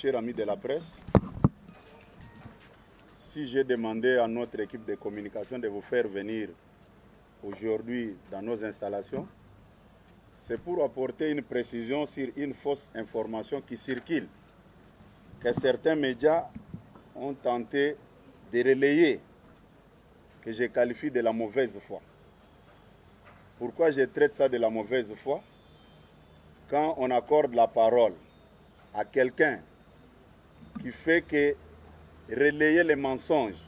chers amis de la presse, si j'ai demandé à notre équipe de communication de vous faire venir aujourd'hui dans nos installations, c'est pour apporter une précision sur une fausse information qui circule, que certains médias ont tenté de relayer, que je qualifie de la mauvaise foi. Pourquoi je traite ça de la mauvaise foi? Quand on accorde la parole à quelqu'un qui fait que relayer les mensonges,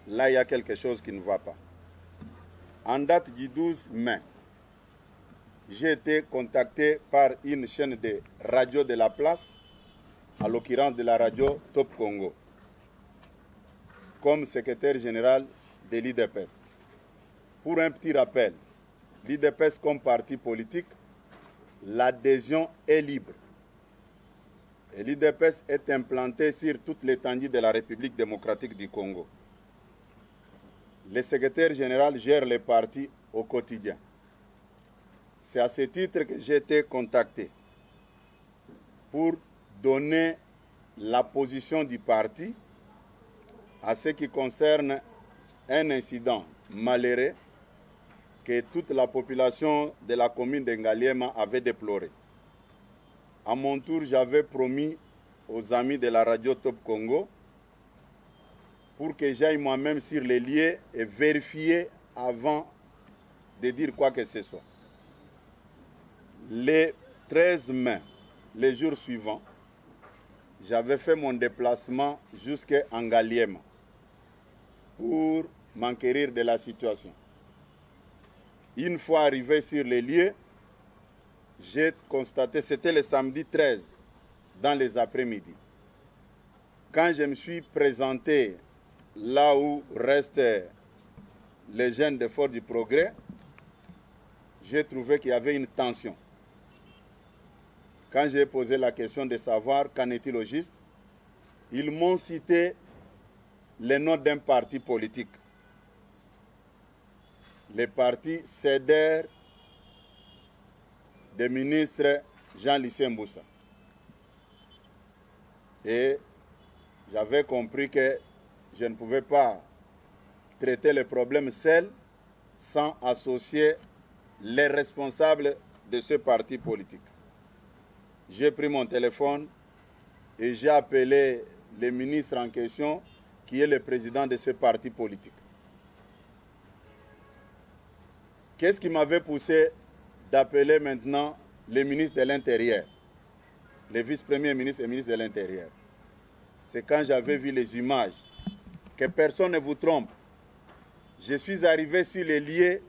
là il y a quelque chose qui ne va pas. En date du 12 mai, j'ai été contacté par une chaîne de radio de la place, à l'occurrence de la radio Top Congo, comme secrétaire général de l'IDPS. Pour un petit rappel, l'IDPS comme parti politique, l'adhésion est libre. Et l'IDPS est implanté sur toute l'étendue de la République démocratique du Congo. Le secrétaire général gère les partis au quotidien. C'est à ce titre que j'ai été contacté pour donner la position du parti à ce qui concerne un incident malheureux que toute la population de la commune de Ngaliema avait déploré. À mon tour, j'avais promis aux amis de la radio Top Congo pour que j'aille moi-même sur les lieux et vérifier avant de dire quoi que ce soit. Le 13 mai, les jours suivants, j'avais fait mon déplacement jusqu'à Ngaliema pour m'enquérir de la situation. Une fois arrivé sur les lieux, j'ai constaté, c'était le samedi 13, dans les après-midi. Quand je me suis présenté là où restent les jeunes de Fort du Progrès, j'ai trouvé qu'il y avait une tension. Quand j'ai posé la question de savoir qu'en est-il au juste, ils m'ont cité le nom d'un parti politique. Le parti CEDER du ministre Jean-Lucien Mboussa. Et j'avais compris que je ne pouvais pas traiter le problème seul sans associer les responsables de ce parti politique. J'ai pris mon téléphone et j'ai appelé le ministre en question, qui est le président de ce parti politique. Qu'est-ce qui m'avait poussé d'appeler maintenant le ministre de l'Intérieur, le vice-premier ministre et ministre de l'Intérieur? C'est quand j'avais vu les images. Que personne ne vous trompe. Je suis arrivé sur les lieux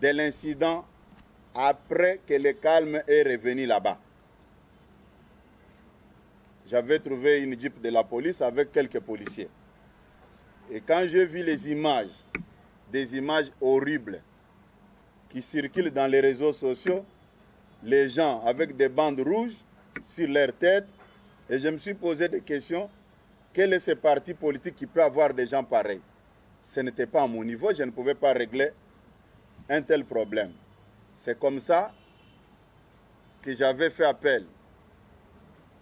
de l'incident après que le calme est revenu là-bas. J'avais trouvé une jeep de la police avec quelques policiers. Et quand j'ai vu les images, des images horribles qui circulent dans les réseaux sociaux, les gens avec des bandes rouges sur leur tête, et je me suis posé des questions. Quel est ce parti politique qui peut avoir des gens pareils? Ce n'était pas à mon niveau, je ne pouvais pas régler un tel problème. C'est comme ça que j'avais fait appel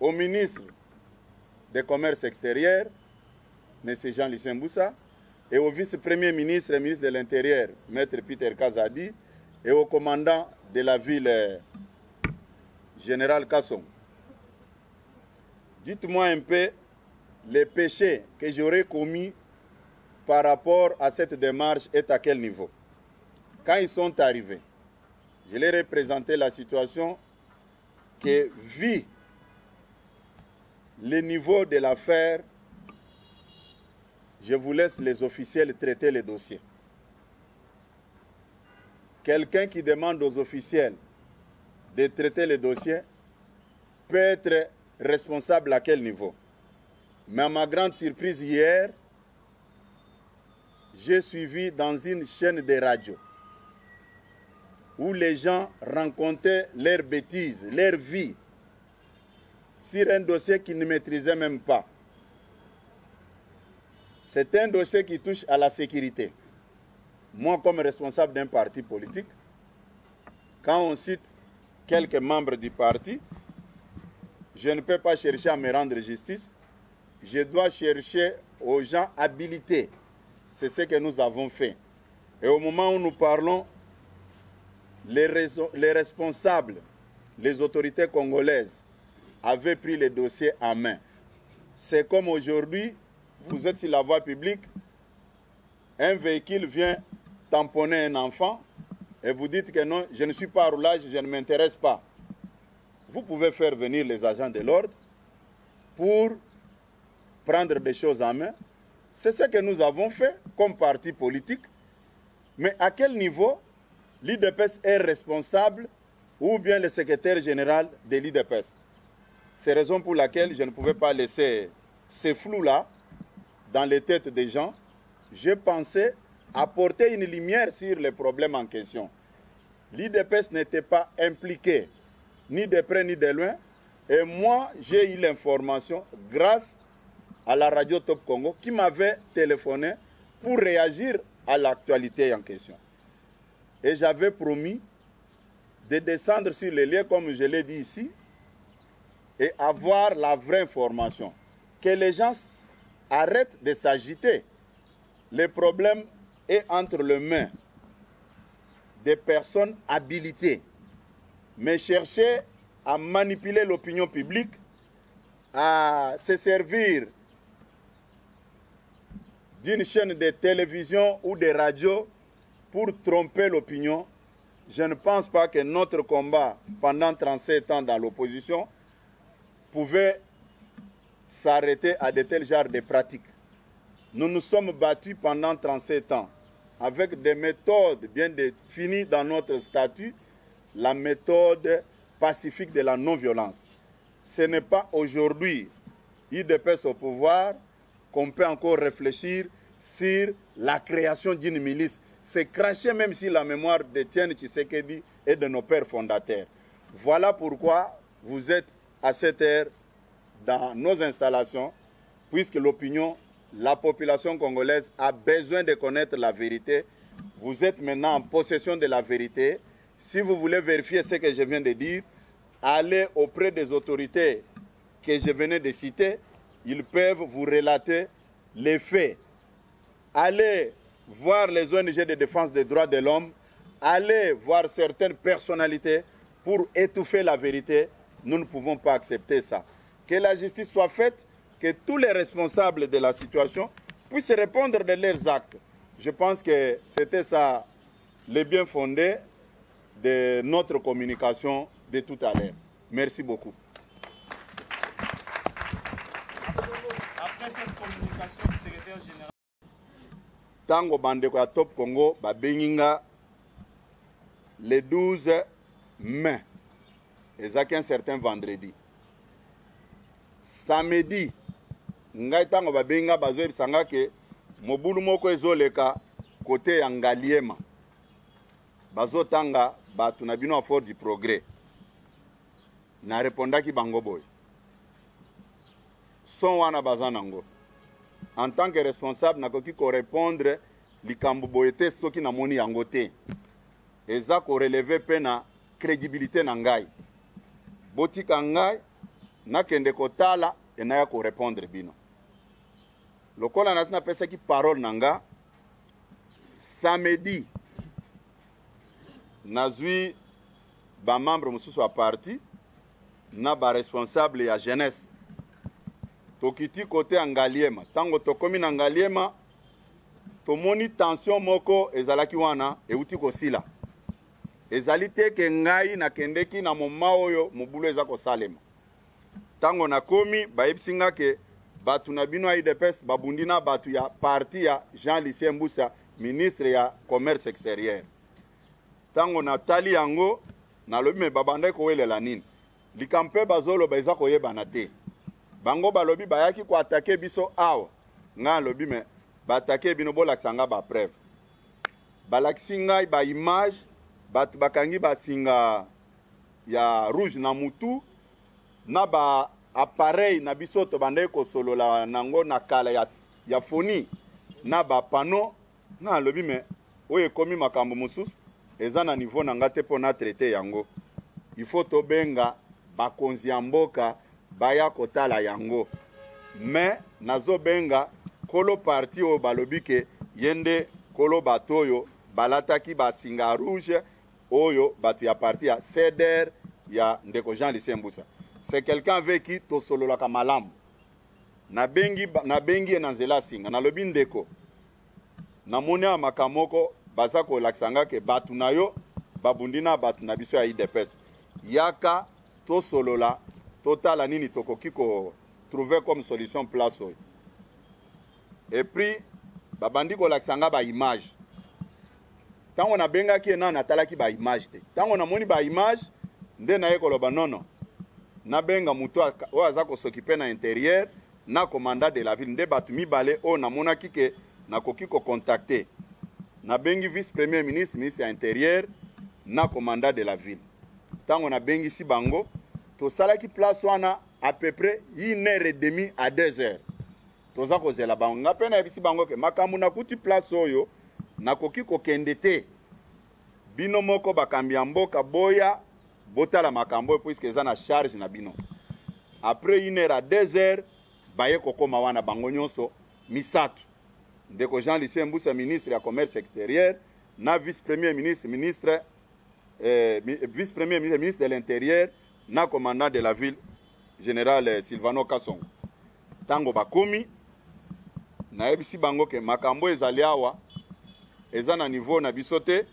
au ministre des Commerces extérieurs, M. Jean-Lucien Mboussa, et au vice-premier ministre et ministre de l'Intérieur, M. Peter Kazadi, et au commandant de la ville, Général Kasson. Dites-moi un peu les péchés que j'aurais commis par rapport à cette démarche est à quel niveau. Quand ils sont arrivés, je leur ai présenté la situation que, vu le niveau de l'affaire, je vous laisse les officiels traiter les dossiers. Quelqu'un qui demande aux officiels de traiter les dossiers peut être responsable à quel niveau? Mais à ma grande surprise hier, j'ai suivi dans une chaîne de radio où les gens racontaient leurs bêtises, leur vie, sur un dossier qu'ils ne maîtrisaient même pas. C'est un dossier qui touche à la sécurité. Moi, comme responsable d'un parti politique, quand on cite quelques membres du parti, je ne peux pas chercher à me rendre justice. Je dois chercher aux gens habilités. C'est ce que nous avons fait. Et au moment où nous parlons, les responsables, les autorités congolaises avaient pris les dossiers en main. C'est comme aujourd'hui, vous êtes sur la voie publique, un véhicule vient tamponner un enfant et vous dites que non, je ne suis pas à roulage, je ne m'intéresse pas. Vous pouvez faire venir les agents de l'ordre pour prendre des choses en main. C'est ce que nous avons fait comme parti politique. Mais à quel niveau l'IDPS est responsable ou bien le secrétaire général de l'IDPS? C'est la raison pour laquelle je ne pouvais pas laisser ces flous-là dans les têtes des gens. Je pensais apporter une lumière sur les problèmes en question. L'IDPS n'était pas impliqué, ni de près ni de loin. Et moi, j'ai eu l'information grâce à la radio Top Congo qui m'avait téléphoné pour réagir à l'actualité en question. Et j'avais promis de descendre sur les lieux, comme je l'ai dit ici, et avoir la vraie information. Que les gens arrêtent de s'agiter. Le problème est entre les mains des personnes habilitées. Mais chercher à manipuler l'opinion publique, à se servir d'une chaîne de télévision ou de radio pour tromper l'opinion, je ne pense pas que notre combat pendant 37 ans dans l'opposition pouvait s'arrêter à de tels genres de pratiques. Nous nous sommes battus pendant 37 ans avec des méthodes bien définies dans notre statut, la méthode pacifique de la non-violence. Ce n'est pas aujourd'hui, IDPS au pouvoir, qu'on peut encore réfléchir sur la création d'une milice. C'est cracher même si la mémoire de Tienne Tshisekedi et de nos pères fondateurs. Voilà pourquoi vous êtes à cette heure dans nos installations, puisque l'opinion, la population congolaise a besoin de connaître la vérité. Vous êtes maintenant en possession de la vérité. Si vous voulez vérifier ce que je viens de dire, allez auprès des autorités que je venais de citer. Ils peuvent vous relater les faits. Allez voir les ONG de défense des droits de l'homme. Allez voir certaines personnalités pour étouffer la vérité. Nous ne pouvons pas accepter ça. Que la justice soit faite, que tous les responsables de la situation puissent répondre de leurs actes. Je pense que c'était ça le bien fondé de notre communication de tout à l'heure. Merci beaucoup. Après cette communication du secrétaire général, Tango Bandeko ya Top Congo, Babenginga, le 12 mai, et un certain vendredi. Samedi, ngai tango Babenga bazo ebisanga ke mobulu moko ezoleka côté ya Ngaliema. Bazo tanga batu na bino Fort du Progrès. Na répondaki bango boy. Son wana bazanango. En tant que responsable, nakoki ko répondre likambo boyete soki na moni yango te. Eza ko relever pe na crédibilité na ngai. Botika ngai nakende kotala e na ya ko répondre bino. Lokola nasina pesa ki parole nanga samedi nazui ba membre mususu wa parti na ba responsable ya jeunesse tokiti côté Ngaliema. Tango tokomi na Ngaliema tomoni tension moko ezalaki wana euti kosila. Ezali te ke ngai nakendeki na moma oyo mobulu eza kosalema. Tango nakomi bayebisinga ke batu na bino IDPS babundina batu ya parti ya Jean-Lucien Mbusa, ministre ya commerce extérieur. Tango natali yango nalobi me babandai kowelela nini. Likampe bazolo baiza koyebana te. Bango balobi bayaki ko attaquer biso awa. Nga lobi me ba attaquer bino bolakisanga ba preuve. Balakisi ngai ba image batu bakangi basinga ya rouge na mutu na ba appareil na biso to bandai ko solola nango na kala ya foni na ba pano. Nga lobi me oye komi makambo mususu eza na niveau na ngate pona traiter yango. Il faut to benga bakonzi ya mboka baya kotala yango. Mais nazo benga kolo parti o balobike yende kolo batoyo balataki basinga rouge oyo batu ya parti ya CDR ya ndeko Jean Lucien Mbusa. C'est quelqu'un avec qui to solo la kamalam. Na bengi na nzela singa na lobi ndeko. Na mona makamoko bazako laksanga ke batu na yo babundina batu na biso ya IDPS. Yaka to solo la total nini tokoki ko trouver comme solution place oyo. Et puis babandi ko laksanga ba image. Tango na benga ki na natalaki ba image te. Tango na moni ba image nde na yeko loba nono. Na benga mutu o azako s'occuper na intérieur na commandant de la ville nde batu mibale o na mona kike na koki ko contacter. Na bengi vice premier ministre, ministre intérieur na commandant de la ville. Tango na bengi si bango to salaki place wana à peu près 1h30 à 2h. Toza kozela bango ngapena ebisi bango ke makambu na kuti place oyo na koki ko kendete bino moko bakambi ya mboka boya botala makambo puisque eza na charge na bino. Après 1h à 2h baye kokoma wana bango nyonso misatu. Ndeko Jean Lucien Mbusa ministre ya commerce extérieur na vice-premier ministre ministre de l'intérieur na commandant de la ville général Silvano Kasongo. Tango bakomi na ebisi bango ke makambo ezali awa eza na niveau na bisote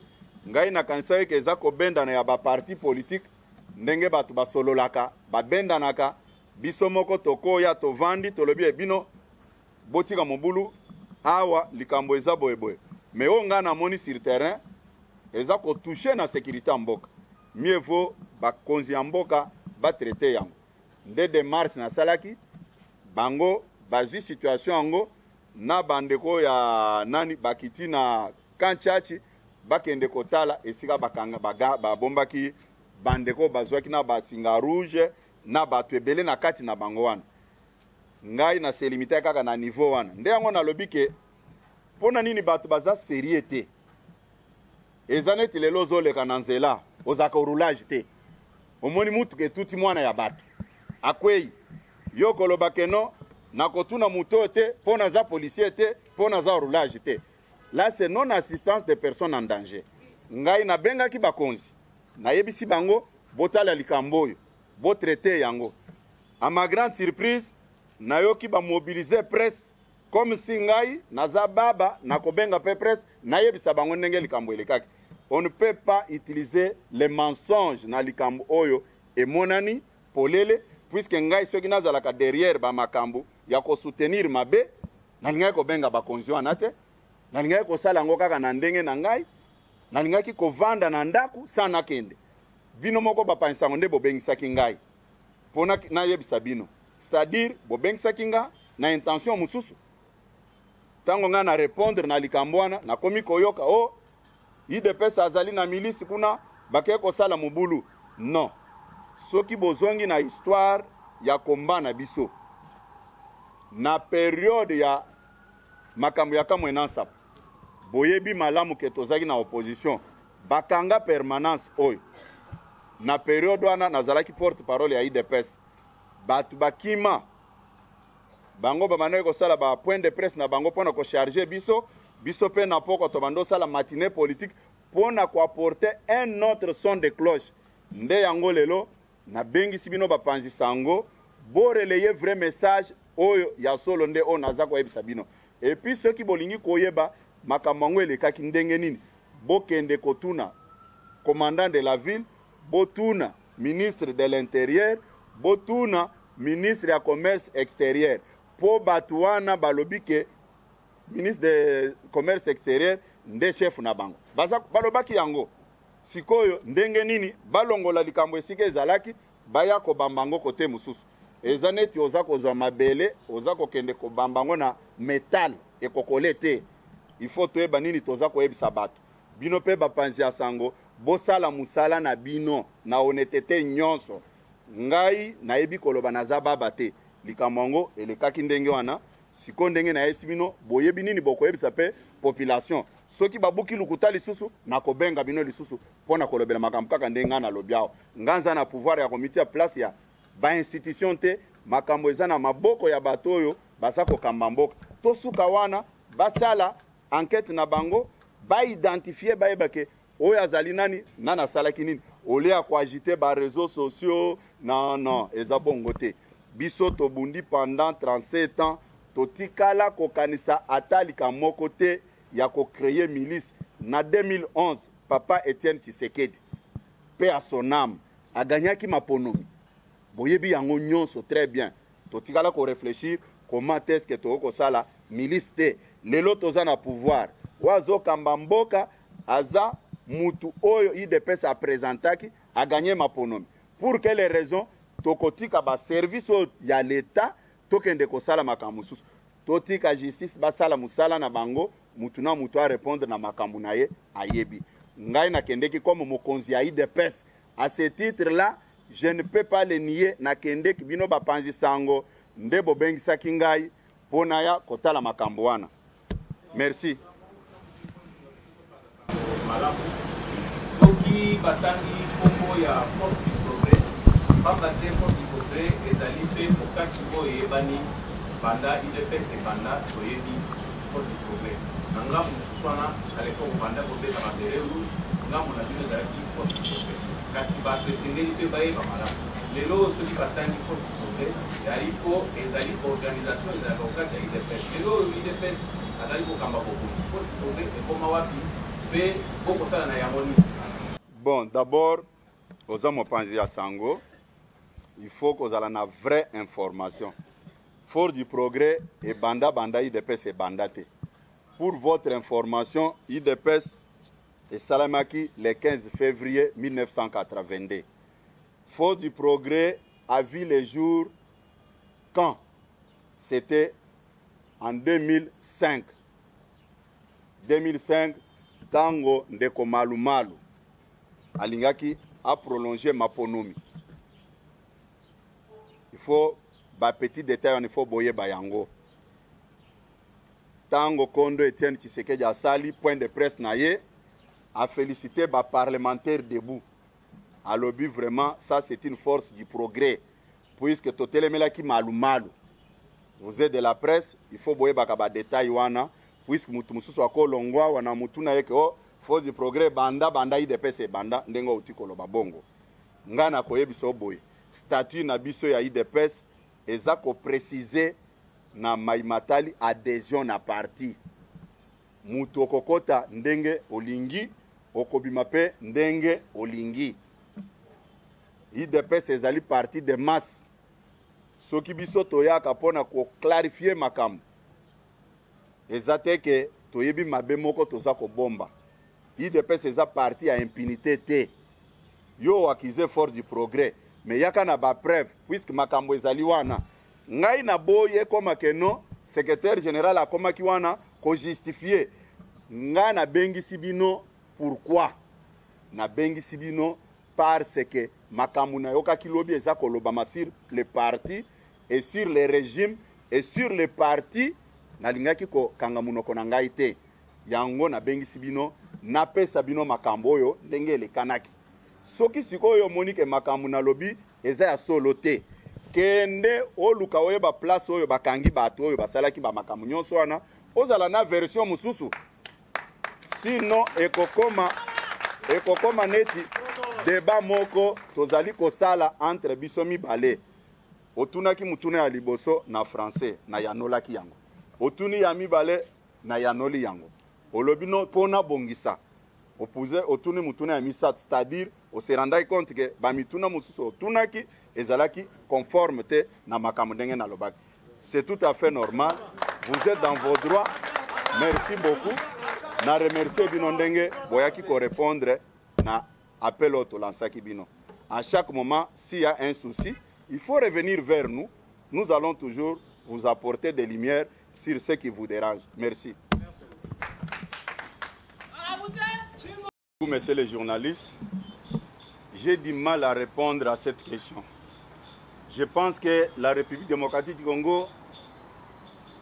ngai na kanisa ke eza ko benda na ya ba parti politique ndenge batu basololaka babenda naka biso moko toko ya tovandi tolobi bino botika mobulu awa likambo eza boyeboye mais onga na moni sur terrain eza ko toucher na sécurité mboka mieux vaut ba konzi mboka ba traiter yango nde démarche na salaki bango bazi situation yango na bandeko ya nani bakiti na kanchachi bakende kotala esika bakanga babombaki bandeko bazwaki na basinga rouge na batu ebele na kati na bango wana ngai na se limiter kaka na niveau wana nde yango na lobike pona nini batu baza seriete ezaneti lelo zoleka na nzela ozaka roulage te omoni mutu ke tuti mwana ya batu akwei yo koloba keno na kotuna muto te pona za policier te pona za roulage te. Là c'est non assistance de personnes en danger. Ngai na benga ki bakonzi na yebisi bango botala likamboyo bo traiter yango. À ma grande surprise na yo ki ba mobiliser presse comme si ngai na za baba na kobenga pe presse na yebisa bango ndenge likambo elekaki. On ne peut pas utiliser les mensonges na likambo oyo et monani polele puisque ngai soki nazalaka derrière ba makambo ya ko soutenir mabe na ngai ko benga ba konzi wana te na ngai ko sala ngo kaka na ndenge na ngai na ngai ki ko vanda na ndaku sana kende bino moko ba pansa ngonde bo bengisaki ngai pona na yebisa bino c'est-à-dire bo bengisaki nga na intention mususu tango nga na répondre na likambwana na komi koyoka oh IDPS azali na milice kuna bake ko sala mubulu non soki bozongi na histoire ya komba na biso na période ya makambo ya kamwenansa boyebi malamu ke tozaki na opposition bakanga permanence oyo na période wana nazalaki porte parole ya IDPS batu bakima bango bamane ko sala ba point de presse na bango pona ko charger biso pe na poko to bando sala matinée politique pona ko apporter un autre son de cloche nde yango lelo na bengi sibino bapanzi sango bo relayer vrai message oyo ya solo nde o nazako yebisa bino et puis ceux qui bolingi koyeba makamango elekaki ndenge nini bokende kotuna commandant de la ville botuna ministre de l'intérieur botuna ministre ya commerce extérieur po batuana balobike ministre de commerce extérieur nde chef na bango baza balobaki yango sikoyo ndenge nini balongola likambo esika ezalaki baya ko bambango kote mususu ezaneti oza kozwa mabele oza kokende ko bambango na metal ekokole te il faut toyeba nini toza koyebisa bato bino pe bapanzi ya sango bosala musala na bino na honnêteté nyonso ngai nayebi koloba naza baba te likambo elekaki ndenge wana siko ndenge na yebisi bino boyebi nini bokoyebisa pe population soki babuki lukuta lisusu na kobenga bino lisusu pona kolobela makambo kaka ndenge na lobiao nganza na pouvoir ya komite ya place ya ba institution te makambo eza na maboko ya bato oyo baza kokamba mboka. Tosuka wana basala enquête na bango, ba identifier bayeba ke oyo azali nani nana salaki nini. Ole ya koagite ba réseaux sociaux, non, eza bongo te. Biso tobundi pendant 37 ans, totikala kokanisa atalika moko te ya ko créer milice. Na 2011, papa Etienne Tshisekedi, paix à son âme, a gagné qui ma ponomi. Boyebi yango nyonso très bien. Totikala ko réfléchir comment est-ce que toko sala milice te. Lelo toza na pouvoir. Wazo kambamboka aza mutu oyo IDPS a présentaki a gagné ma ponomi. Pour quelles raisons? Tokotika ba service ya l'État tokende ko sala makambo susu. Totika justice basala musala na bango mutu na mutu a répondre na makambo na ye ayebi. Ngai na kendeki comme mokonzi ya IDPS. À ce titre-là, je ne peux pas le nier na kendeki bino bapanzi sango ndebo bengi sakingai pona ya kotala makambo wana. Merci. Soki batangi kombo ya Force du Progrès, pamba te Force du Progrès ezali pe mokasi oyo eyebani banda IDPS ebanda toyebi Force du Progrès. Na ngambo mosusu wana aleko kobanda kobeta mabere rouge, ngambo na bino ezalaki Force du Progrès. Kasi bato esengeli mpe bayeba malamu. Lelo soki batangi Force du Progrès ezali po ezali organisation ezalaka okati ya IDPS. Lelo oyo IDPS azali kokamba bokonzi Force du Progrès ekoma wapi pe bokosala na yango nini? Bon, d'abord, aux hommes à Sango, il faut qu'on ait une vraie information. Fort du Progrès et Banda IDPS et Bandate. Pour votre information, IDPS et Salamaki le 15 février 1982. Fort du Progrès a vu le jour quand? C'était en 2005. 2005, Tango Ndeko Malumalu. Alingaki a prolongé ma ponomi. Il faut, ba petit détail, il faut boyer bayango. Tango Kondo Etienne Tshisekedi a sali, point de presse naye, a félicité ba parlementaire debout. A lobby vraiment, ça c'est une force du progrès. Puisque Totelemela ki malumalu. Vous êtes de la presse, il faut boyer ba détail wana, puisque musu wako longwa wana mutuna yeke o, Force du Progrès banda IDPS banda ndengo utikolo babongo. Ngana koyebiso boye. Statut na biso ya IDPS eza ko préciser na maimatali adhésion na parti. Mutu okokota ndenge olingi, okobima pe ndenge olingi. IDPS ezali parti de masse. Soki biso toyaka pona ko clarifier makambo. Ezate ke toyebi mabe moko toza ko bomba. IDPS eza parti à impunité te. Yo akize Force du Progrès. Mais yaka na ba preuve, puisque makambo ezali wana. Ngai na boye koma keno, secrétaire général a koma ki wana, ko justifier. Nga na bengi sibino, pourquoi? Na bengi sibino, parce que makambo na yoka kilobi eza kolobama sur les partis, et sur les régimes, et sur les partis, na lingaki ko kangamunoko na ngai te. Yango na bengi sibino, na pesa bino makambo oyo ndenge elekanaki. Soki sikoyo monike makambo na lobi eza ya solo te. Kende oluka oyeba place oyo bakangi bato oyo basalaki ba makambo nyonso wana, ozala na version mususu. Sinon ekokoma neti débat moko tozali kosala entre biso mibale. Otunaki mutuna ya liboso na français na yanolaki yango. Otuni ya mibale na yanoli yango. Olobino pona bongisa. Opouze otuni mutuna ya misat, c'est-à-dire on se rendait compte que ba mituna mususu otunaki ezalaki conforme te na makambo ndenge na lobaki. C'est tout à fait normal. Vous êtes dans vos droits. Merci beaucoup. Na remercier bino ndenge boyaki ko répondre na appel au lansaki bino. À chaque moment, s'il y a un souci, il faut revenir vers nous. Nous allons toujours vous apporter des lumières sur ce qui vous dérange. Merci. Messieurs les journalistes, j'ai du mal à répondre à cette question. Je pense que la République démocratique du Congo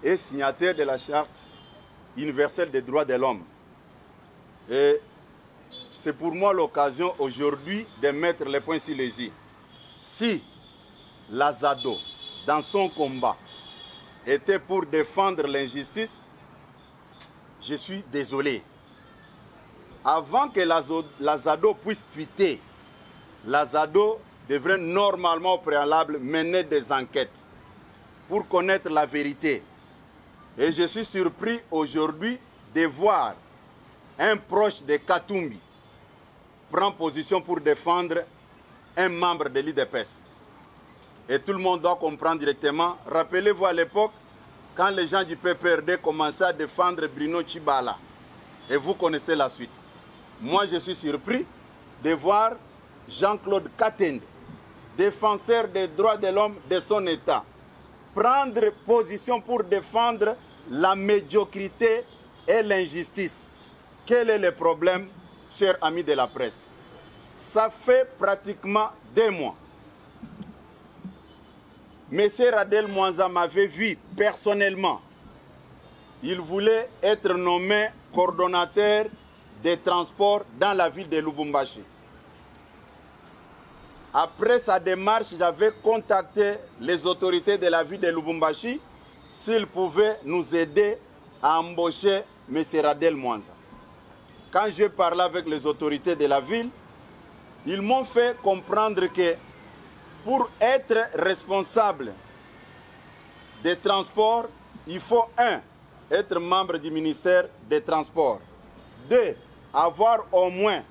est signataire de la Charte universelle des droits de l'homme. Et c'est pour moi l'occasion aujourd'hui de mettre les points sur les i. Si la ZADO, dans son combat était pour défendre l'injustice, je suis désolé. Avant que la ZADO puisse tweeter, la ZADO devrait normalement au préalable mener des enquêtes pour connaître la vérité. Et je suis surpris aujourd'hui de voir un proche de Katumbi prendre position pour défendre un membre de l'IDPS. Et tout le monde doit comprendre directement. Rappelez-vous à l'époque, quand les gens du PPRD commençaient à défendre Bruno Tshibala. Et vous connaissez la suite. Moi, je suis surpris de voir Jean-Claude Katende, défenseur des droits de l'homme de son État, prendre position pour défendre la médiocrité et l'injustice. Quel est le problème, chers amis de la presse? Ça fait pratiquement 2 mois. M. Radel Mwanza m'avait vu personnellement. Il voulait être nommé coordonnateur des transports dans la ville de Lubumbashi. Après sa démarche, j'avais contacté les autorités de la ville de Lubumbashi s'ils pouvaient nous aider à embaucher M. Radel Mwanza. Quand je parlais avec les autorités de la ville, ils m'ont fait comprendre que pour être responsable des transports, il faut 1. Être membre du ministère des Transports. 2. Avoir au moins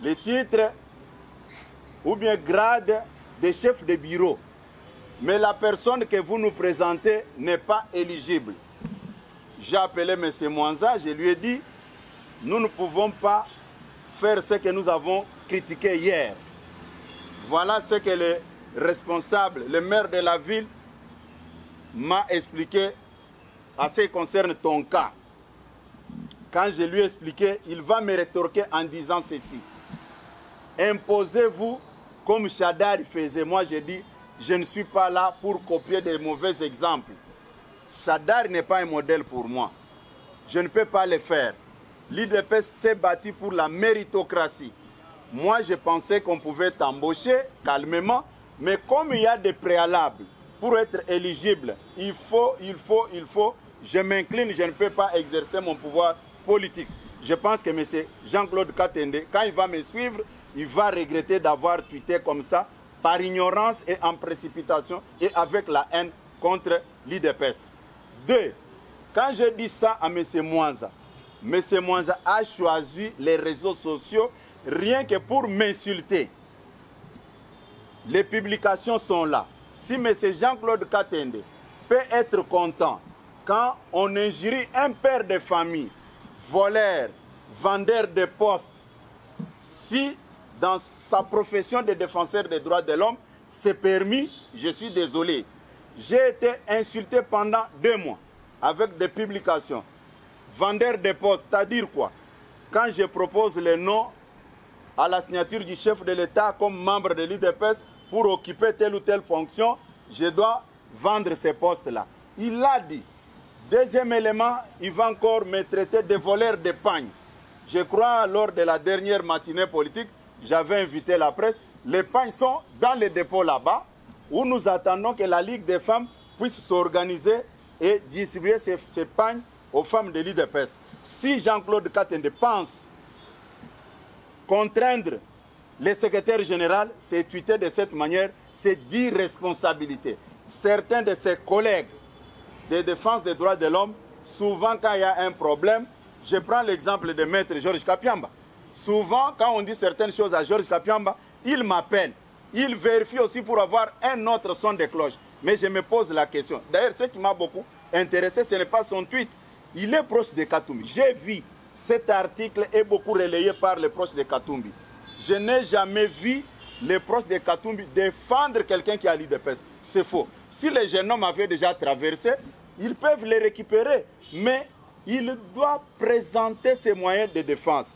le titre ou bien grade de chef de bureau. Mais la personne que vous nous présentez n'est pas éligible. J'ai appelé M. Mwanza, je lui ai dit, nous ne pouvons pas faire ce que nous avons critiqué hier. Voilà ce que le responsable, le maire de la ville, m'a expliqué à ce qui concerne ton cas. Quand je lui ai expliqué, il va me rétorquer en disant ceci. Imposez-vous comme Chadar faisait. Moi, j'ai dit, je ne suis pas là pour copier des mauvais exemples. Chadar n'est pas un modèle pour moi. Je ne peux pas le faire. L'IDPS s'est battu pour la méritocratie. Moi, je pensais qu'on pouvait t'embaucher calmement, mais comme il y a des préalables pour être éligible, il faut, je m'incline, je ne peux pas exercer mon pouvoir politique. Je pense que M. Jean-Claude Katende, quand il va me suivre, il va regretter d'avoir tweeté comme ça, par ignorance et en précipitation et avec la haine contre l'IDPS. 2. Quand je dis ça à M. Mwanza, M. Mwanza a choisi les réseaux sociaux rien que pour m'insulter. Les publications sont là. Si M. Jean-Claude Katende peut être content quand on injurie un père de famille, voleur, vendeur de postes, si dans sa profession de défenseur des droits de l'homme, c'est permis, je suis désolé. J'ai été insulté pendant 2 mois avec des publications. Vendeur de postes, c'est-à-dire quoi? Quand je propose le nom à la signature du chef de l'État comme membre de l'IDPS pour occuper telle ou telle fonction, je dois vendre ces postes-là. Il l'a dit. Deuxième élément, il va encore me traiter de voleur de pagne. Je crois, lors de la dernière matinée politique, j'avais invité la presse. Les pagnes sont dans les dépôts là-bas, où nous attendons que la Ligue des femmes puisse s'organiser et distribuer ces pagnes aux femmes de l'IDPS. Si Jean-Claude Katende pense contraindre le secrétaire général, c'est tweeter de cette manière, c'est d'irresponsabilité. Certains de ses collègues de défense des droits de l'homme, souvent quand il y a un problème, je prends l'exemple de maître Georges Kapiamba. Souvent, quand on dit certaines choses à Georges Kapiamba, il m'appelle. Il vérifie aussi pour avoir un autre son de cloche. Mais je me pose la question. D'ailleurs, ce qui m'a beaucoup intéressé, ce n'est pas son tweet. Il est proche de Katumbi. J'ai vu cet article est beaucoup relayé par les proches de Katumbi. Je n'ai jamais vu les proches de Katumbi défendre quelqu'un qui a l'IDPS. C'est faux. Si les jeunes hommes avaient déjà traversé, ils peuvent les récupérer. Mais il doit présenter ses moyens de défense.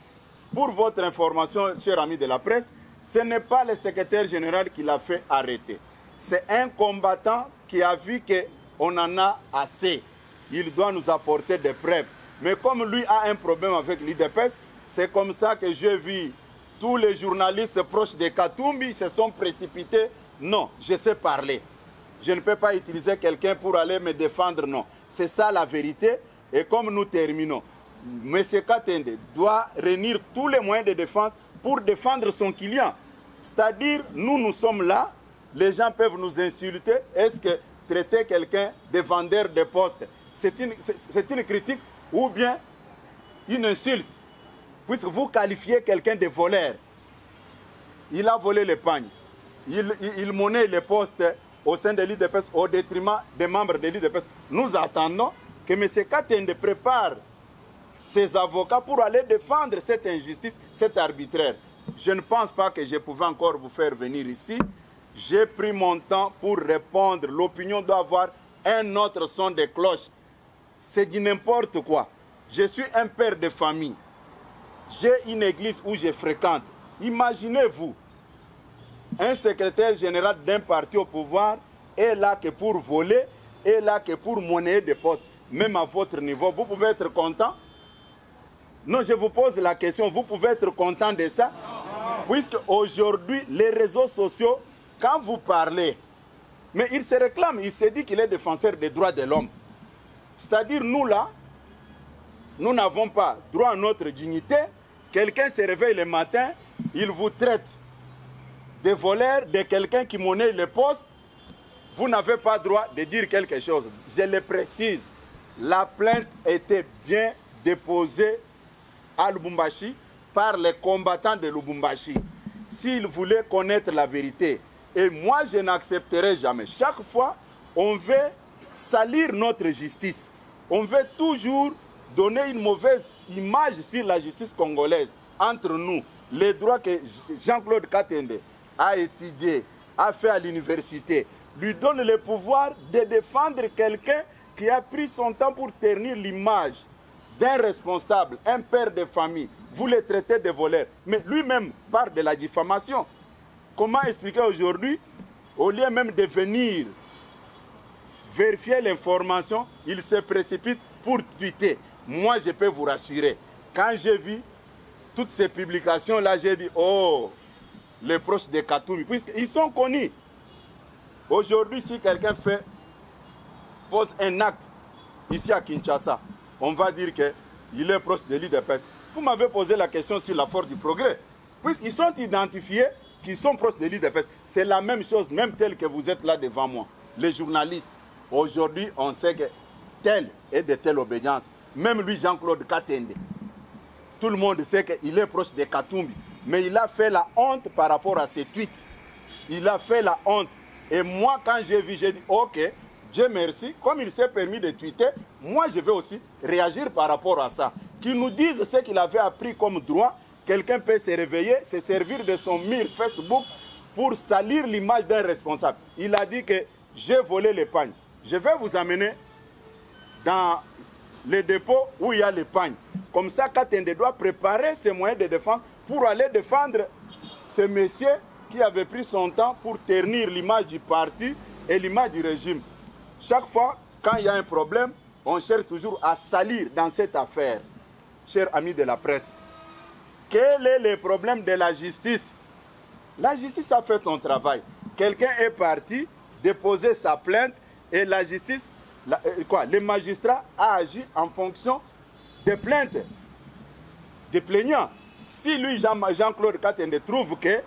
Pour votre information, chers amis de la presse, ce n'est pas le secrétaire général qui l'a fait arrêter. C'est un combattant qui a vu qu'on en a assez. Il doit nous apporter des preuves. Mais comme lui a un problème avec l'IDPS, c'est comme ça que j'ai vu tous les journalistes proches de Katumbi se sont précipités. Non, je sais parler. je ne peux pas utiliser quelqu'un pour aller me défendre, non. C'est ça la vérité. Et comme nous terminons, M. Katende doit réunir tous les moyens de défense pour défendre son client. C'est-à-dire, nous sommes là, les gens peuvent nous insulter. Est-ce que traiter quelqu'un de vendeur de postes, c'est une critique ou bien une insulte? Puisque vous qualifiez quelqu'un de voleur. Il a volé les pagnes. Il monnaie les postes au sein de l'IDPS au détriment des membres de l'IDPS. Nous attendons que M. Katende prépare ses avocats pour aller défendre cette injustice, cet arbitraire. Je ne pense pas que je pouvais encore vous faire venir ici. J'ai pris mon temps pour répondre. L'opinion doit avoir un autre son de cloche. C'est du n'importe quoi. Je suis un père de famille. J'ai une église où je fréquente. Imaginez-vous, un secrétaire général d'un parti au pouvoir est là que pour voler, est là que pour monnayer des postes. Même à votre niveau, vous pouvez être content? Non, je vous pose la question, vous pouvez être content de ça? Puisque aujourd'hui, les réseaux sociaux, quand vous parlez, mais il se réclame, il se dit qu'il est défenseur des droits de l'homme. C'est-à-dire, nous là, nous n'avons pas droit à notre dignité. Quelqu'un se réveille le matin, il vous traite de voleur, de quelqu'un qui monnaie les postes. Vous n'avez pas droit de dire quelque chose. Je le précise, la plainte était bien déposée à Lubumbashi par les combattants de Lubumbashi. S'ils voulaient connaître la vérité, et moi je n'accepterai jamais. Chaque fois, on veut salir notre justice. On veut toujours donner une mauvaise image sur la justice congolaise. Entre nous, les droits que Jean-Claude Katende a étudiés, a fait à l'université, lui donne le pouvoir de défendre quelqu'un qui a pris son temps pour ternir l'image d'un responsable, un père de famille. Vous le traitez de voleur. Mais lui-même parle de la diffamation. Comment expliquer aujourd'hui, au lieu même de venir vérifier l'information, il se précipite pour tweeter. Moi, je peux vous rassurer. Quand j'ai vu toutes ces publications-là, j'ai dit, oh, les proches de Katumbi, puisqu'ils sont connus. Aujourd'hui, si quelqu'un pose un acte ici à Kinshasa, on va dire qu'il est proche de l'IDPS. Vous m'avez posé la question sur la force du progrès. Puisqu'ils sont identifiés qu'ils sont proches de l'IDPS. C'est la même chose, même tel que vous êtes là devant moi. Les journalistes, aujourd'hui, on sait que tel est de telle obédience. Même lui, Jean-Claude Katende, tout le monde sait qu'il est proche de Katumbi. Mais il a fait la honte par rapport à ses tweets. Il a fait la honte. Et moi, quand j'ai vu, j'ai dit, ok, Dieu merci, comme il s'est permis de tweeter, moi je vais aussi réagir par rapport à ça. Qu'il nous dise ce qu'il avait appris comme droit, quelqu'un peut se réveiller, se servir de son mur Facebook pour salir l'image d'un responsable. Il a dit que j'ai volé les pagnes. Je vais vous amener dans le dépôt où il y a les pagnes. Comme ça, Katende doit préparer ses moyens de défense pour aller défendre ce monsieur qui avait pris son temps pour ternir l'image du parti et l'image du régime. Chaque fois, quand il y a un problème, on cherche toujours à salir dans cette affaire. Chers amis de la presse, quel est le problème de la justice? La justice a fait son travail. Quelqu'un est parti déposer sa plainte et la justice, le magistrat a agi en fonction des plaintes des plaignants. Si lui, Jean-Claude Katende, trouve que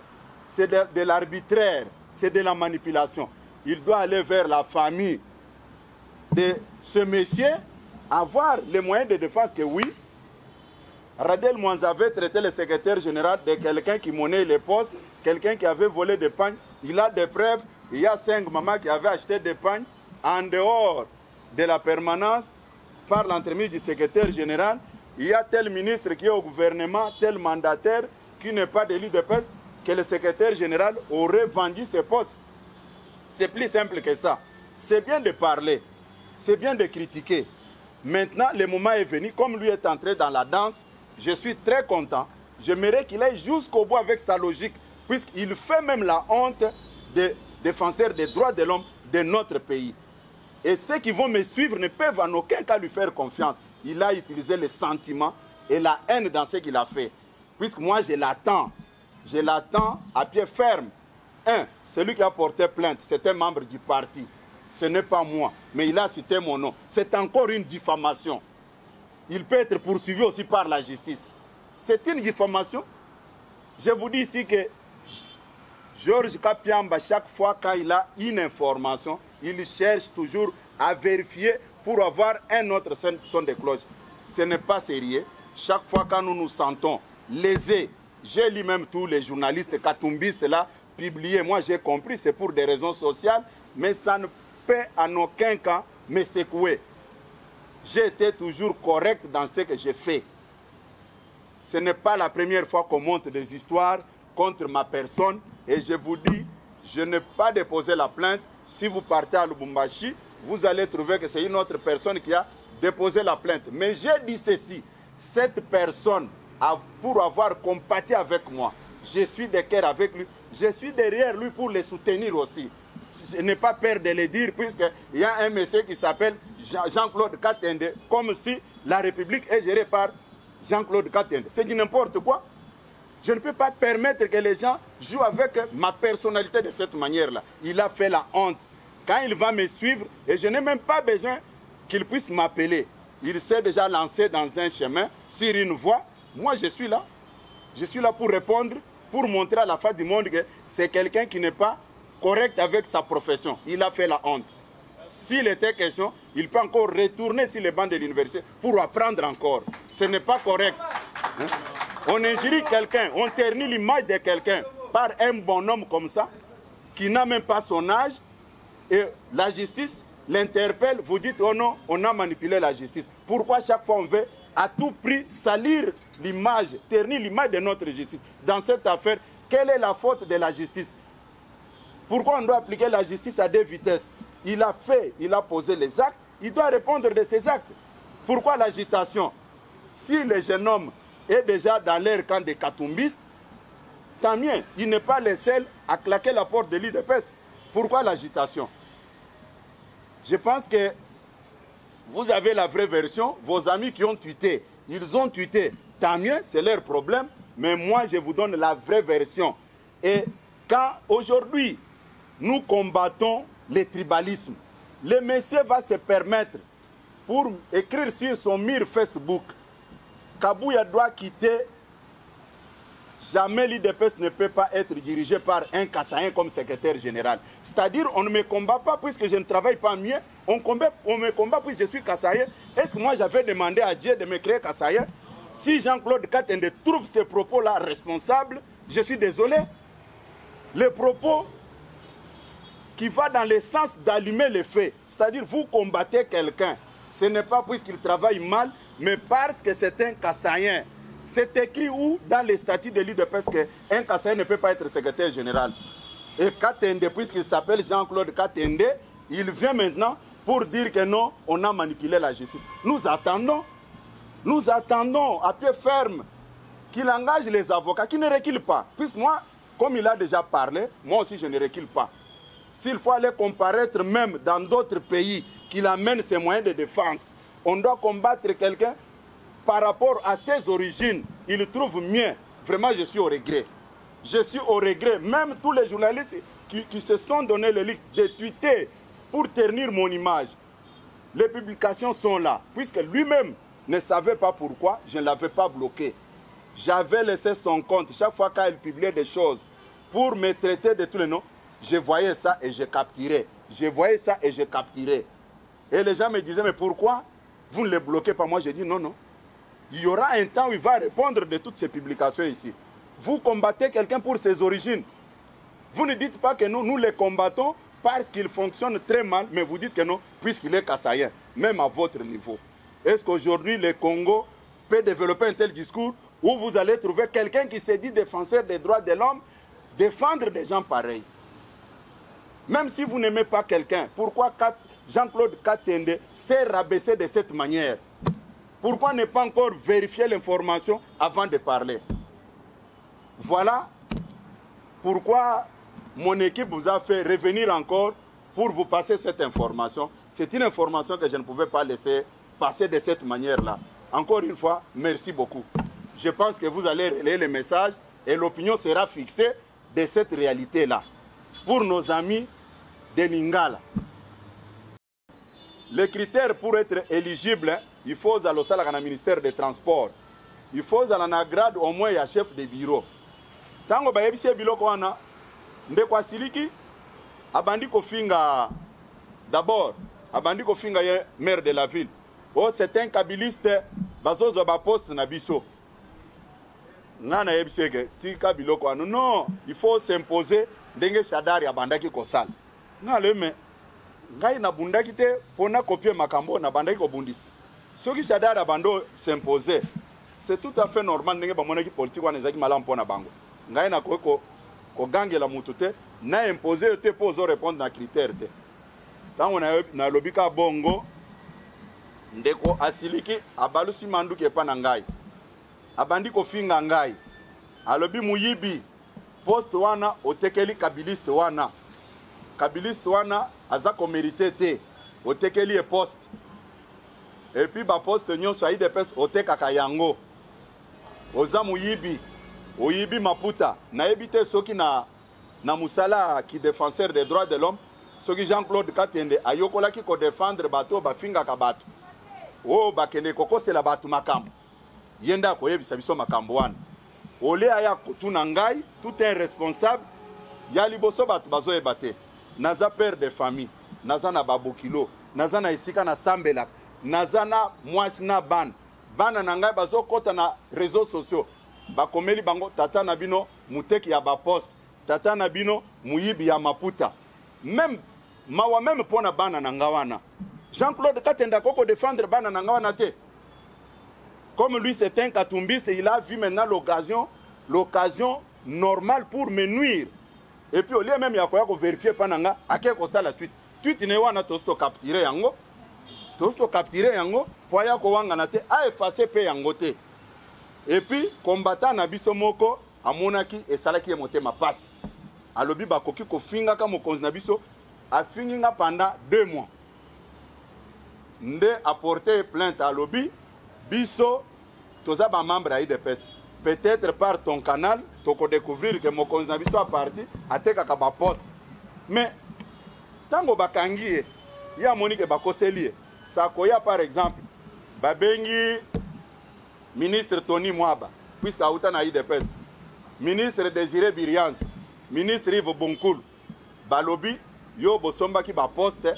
c'est de l'arbitraire, c'est de la manipulation, il doit aller vers la famille de ce monsieur, avoir les moyens de défense que oui, Radel Mwanza avait traité le secrétaire général de quelqu'un qui monnaie les postes, quelqu'un qui avait volé des pagnes. Il a des preuves. Il y a 5 mamans qui avaient acheté des pagnes en dehors de la permanence par l'entremise du secrétaire général. Il y a tel ministre qui est au gouvernement, tel mandataire qui n'est pas de l'IDPS, que le secrétaire général aurait vendu ses postes. C'est plus simple que ça. C'est bien de parler, c'est bien de critiquer. Maintenant, le moment est venu, comme lui est entré dans la danse, je suis très content. J'aimerais qu'il aille jusqu'au bout avec sa logique, puisqu'il fait même la honte des défenseurs des droits de l'homme de notre pays. Et ceux qui vont me suivre ne peuvent en aucun cas lui faire confiance. Il a utilisé les sentiments et la haine dans ce qu'il a fait. Puisque moi, je l'attends à pied ferme. Celui qui a porté plainte, c'est un membre du parti. ce n'est pas moi, mais il a cité mon nom. C'est encore une diffamation. Il peut être poursuivi aussi par la justice. C'est une diffamation. Je vous dis ici que Georges Kapiamba, chaque fois qu'il a une information, il cherche toujours à vérifier pour avoir un autre son de cloche. Ce n'est pas sérieux. Chaque fois que nous nous sentons lésés, j'ai lu même tous les journalistes katumbistes là, publiés. Moi j'ai compris, c'est pour des raisons sociales, mais ça ne peut en aucun cas me secouer. J'ai été toujours correct dans ce que j'ai fait. Ce n'est pas la première fois qu'on monte des histoires contre ma personne. Et je vous dis, je n'ai pas déposé la plainte. Si vous partez à Lubumbashi, vous allez trouver que c'est une autre personne qui a déposé la plainte. Mais j'ai dit ceci, cette personne, pour avoir compati avec moi, je suis de cœur avec lui, je suis derrière lui pour le soutenir aussi. Je n'ai pas peur de le dire, puisqu'il y a un monsieur qui s'appelle Jean-Claude Katende, comme si la République est gérée par Jean-Claude Katende. C'est du n'importe quoi. Je ne peux pas permettre que les gens jouent avec ma personnalité de cette manière-là. Il a fait la honte. Quand il va me suivre, et je n'ai même pas besoin qu'il puisse m'appeler. Il s'est déjà lancé dans un chemin, sur une voie. Moi, je suis là. Je suis là pour répondre, pour montrer à la face du monde que c'est quelqu'un qui n'est pas correct avec sa profession. Il a fait la honte. S'il était question, il peut encore retourner sur les bancs de l'université pour apprendre encore. Ce n'est pas correct. Hein? On injurie quelqu'un, on ternit l'image de quelqu'un par un bonhomme comme ça, qui n'a même pas son âge, et la justice l'interpelle, vous dites, oh non, on a manipulé la justice. Pourquoi chaque fois on veut à tout prix salir l'image, ternir l'image de notre justice? Dans cette affaire, quelle est la faute de la justice? Pourquoi on doit appliquer la justice à deux vitesses? Il a fait, il a posé les actes, il doit répondre de ses actes. Pourquoi l'agitation? Si le jeune homme est déjà dans leur camp des katumbistes, tant mieux, il n'est pas le seul à claquer la porte de l'UDPS. Pourquoi l'agitation? Je pense que vous avez la vraie version, vos amis qui ont tweeté, ils ont tweeté, tant mieux, c'est leur problème, mais moi je vous donne la vraie version. Et quand aujourd'hui nous combattons le tribalisme, le monsieur va se permettre pour écrire sur son mur Facebook, Kabouya doit quitter, jamais l'UDPS ne peut pas être dirigé par un Kassaïen comme secrétaire général. C'est-à-dire, on ne me combat pas puisque je ne travaille pas mieux, on me combat puisque je suis Kassaïen. Est-ce que moi j'avais demandé à Dieu de me créer Kassaïen? Si Jean-Claude Katende trouve ces propos-là responsables, je suis désolé. Les propos qui vont dans le sens d'allumer les faits, c'est-à-dire vous combattez quelqu'un, ce n'est pas puisqu'il travaille mal, mais parce que c'est un Kassaïen. C'est écrit où dans les statuts de l'UDPS qu'un Kassaïen ne peut pas être secrétaire général. Et Katende, puisqu'il s'appelle Jean-Claude Katende, il vient maintenant pour dire que non, on a manipulé la justice. Nous attendons à pied ferme qu'il engage les avocats, qui ne reculent pas. Puisque moi, comme il a déjà parlé, moi aussi je ne recule pas. S'il faut aller comparaître même dans d'autres pays qu'il amène ses moyens de défense, on doit combattre quelqu'un par rapport à ses origines. Il trouve mieux. Vraiment, je suis au regret. Je suis au regret. Même tous les journalistes qui se sont donné le luxe de tweeter pour ternir mon image. Les publications sont là. Puisque lui-même ne savait pas pourquoi, je ne l'avais pas bloqué. J'avais laissé son compte. Chaque fois qu'il publiait des choses pour me traiter de tous les noms, je voyais ça et je capturais. Je voyais ça et je capturais. Et les gens me disaient, mais pourquoi vous ne les bloquez pas? Moi, j'ai dit non, non. Il y aura un temps où il va répondre de toutes ces publications ici. Vous combattez quelqu'un pour ses origines. Vous ne dites pas que nous les combattons parce qu'il fonctionne très mal, mais vous dites que non, puisqu'il est kassaïen, même à votre niveau. Est-ce qu'aujourd'hui, le Congo peut développer un tel discours où vous allez trouver quelqu'un qui se dit défenseur des droits de l'homme, défendre des gens pareils? Même si vous n'aimez pas quelqu'un, pourquoi Jean-Claude Katende s'est rabaissé de cette manière? Pourquoi ne pas encore vérifier l'information avant de parler? Voilà pourquoi mon équipe vous a fait revenir encore pour vous passer cette information. C'est une information que je ne pouvais pas laisser passer de cette manière-là. Encore une fois, merci beaucoup. Je pense que vous allez relayer le message et l'opinion sera fixée de cette réalité-là. Pour nos amis de Lingala, les critères pour être éligible, il faut aller au ministère des Transports. Il faut aller en grade au moins à chef de bureau. Tango ba yebisi biloko wana ndekwa siliki abandi ko finga d'abord abandi ko finga ye maire de la ville. Oh c'est un kabiliste bazozo ba poste na biso. Ngana yebisi ke tika biloko wana non, il faut s'imposer ndenge Shadari abandaki ko sala. Ngale me ngai na bundaki te pona copier makambo na bandaki ko bundisi. Soki Shadari abando s'imposer, c'est tout à fait normal ndenge ba monaki politique wana ezaki malamu pona bango. Ngai na ko gangela mutu te na imposer te pour répondre na critère te. Tango na lobika bongo ndeko asiliki abalusi manduki epa na ngai. Abandi ko finga ngai. Alobi muyibi poste wana otekeli kabiliste wana. Kabiliste wana aza ko mérité te otekeli e poste. Et puis ba poste nyonso aide pes otekaka yango. Oza muyibi oyibi maputa na ebite soki na musala ki défenseur des droits de l'homme soki Jean-Claude Katende ayokola ki ko défendre bato bafinga ka bato. O bakende kokosela bato makambo. Yenda ko yebisa biso makambo wana. Ole aya kotuna ngai tout un responsable ya liboso bato bazoyeba te. Naza père de famille, naza na babokilo, naza na esika na sambela, naza na mwasi na bana na ngai bazokota na réseaux sociaux. Bakomeli bango tata na bino muteki ya ba poste, tata na bino muyibi ya maputa. Même mawa même pona bana na ngawana. Jean-Claude Katenda koko défendre bana na ngawana te. Comme lui c'est un katumbiste, il a vu maintenant l'occasion normale pour me nuire. Et puis au lieu même ya ko vérifier pananga akeko sala tweet. Tweet ne wana tosto capturer yango. Tosto capturer yango po ya ko wanga na te a effacer pe yango te. Et puis combattant na biso moko amonaki esalaki ye motema passe. Alobi bakoki ko finga ka mokonzi na biso afinginga pendant 2 mois. Nde apporter plainte à lobby biso toza ba membre à IDPS. Peut-être par ton canal tu peux découvrir que mokonzi na biso a parti ateka ka ba poste. Mais tango bakangi ya monique bakoseli sakoya par exemple babengi ministre Tony Mwaba puisque auta na IDPS, ministre Désiré Birianz, ministre Yves Bonkul balobi yo bosomba ki ba poste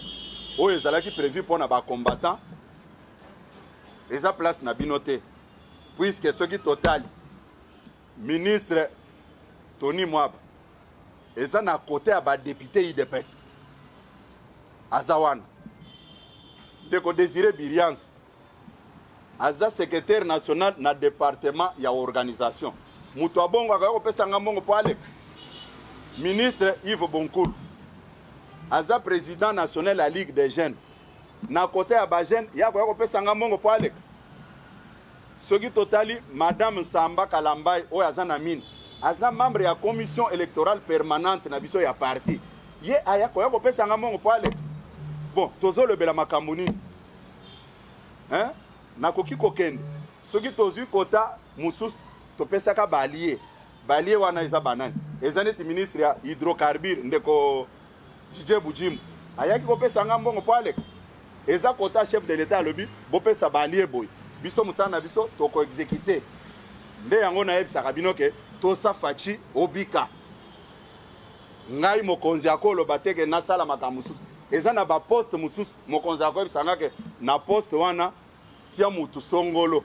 o ezalaki prévu pour na ba combattant eza place na binote puisque ce qui total ministre Tony Mwaba eza na côté à ba député IDPS azawana Deko Désiré Birianz aza secrétaire national na département ya organisation mutu abongo akako pesa ngambongo po alek ministre Yves Bonkul aza président national la Ligue des jeunes na côté ya ba jeune yako pesa ngambongo po alek soki totali madame Samba Kalambai o aza na mine aza membre ya commission électorale permanente na biso ya parti ye ayako pesa ngambongo po alek bon tozo le bela makambuni hein nakoki kokende soki tozui kota musus topesaka balier wana eza banani eza neti ministre ya hydrocarbure ndeko Djidje Bujimu ayaki kopesa ngambongo po alek eza kota chef de l'état alobi bopesa balier boy biso musana na biso toko exécuter nde yango na yebisaka bino ke tosa fachi obika ngai mokonzi akolo bateke nasala makambo mususu eza na ba poste mususu mokonzi akoyebisanga ke na poste wana tia mutu songolo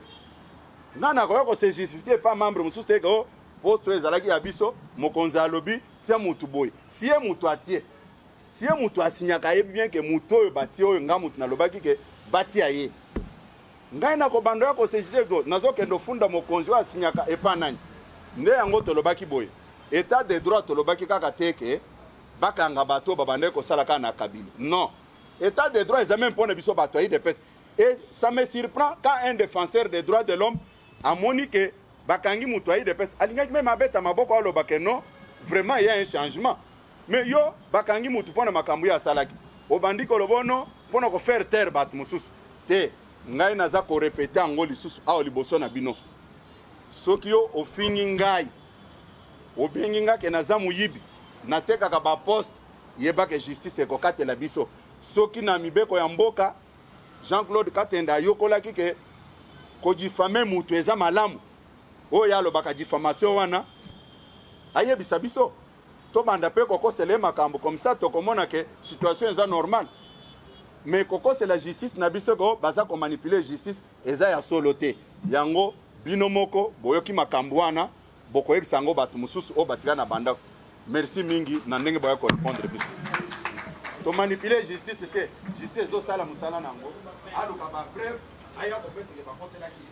nana ko se justifier pas membre mususu te ko poste ezalaki ya biso mokonzi alobi tia mutu boy si e mutu atie si e mutu asinyaka ye bien ke mutu oyo batie oyo nga mutu nalobaki ke batia ye ngai na ko bando ya ko se justifier do nazokendo funda mokonzi oyo asinyaka epa nani nde yango tolobaki boy état de droit tolobaki kaka teke bakanga bato babande ko sala kana kabila non état de droit ezamem pona biso bato ayi de pes. Et ça me surprend quand un défenseur des droits de l'homme a moniqué bakangi mutuayi de pes alingaki même abeta maboko aloba ke non vraiment il y a un changement mais yo bakangi mutu pona makambu ya salaki obandi ko lobono pona ko faire taire bat mususu te ngai naza ko répéter ngo lisusu a liboso na bino soki yo ofingi ngai obengi nga ke naza muyibi nateka ka ba poste yeba ke justice ko katela biso soki na mibeko ya mboka Jean-Claude Katenda yokolaki ke ko difame mutu eza malamu oyo alobaka diffamation wana ayebisa biso to banda pe kokosela makambo comme ça tokomona ke situation eza normale mais kokosela justice na biso ko baza ko manipuler justice eza ya solo te yango bino moko boyoki makambo wana bokoyebisa yango bato mosusu oyo batika na banda. Merci mingi na ndenge boya ko répondre biso to manipuler justice te justice ezosala mosala nango aluka ba preuve aya kopesele bakoselaki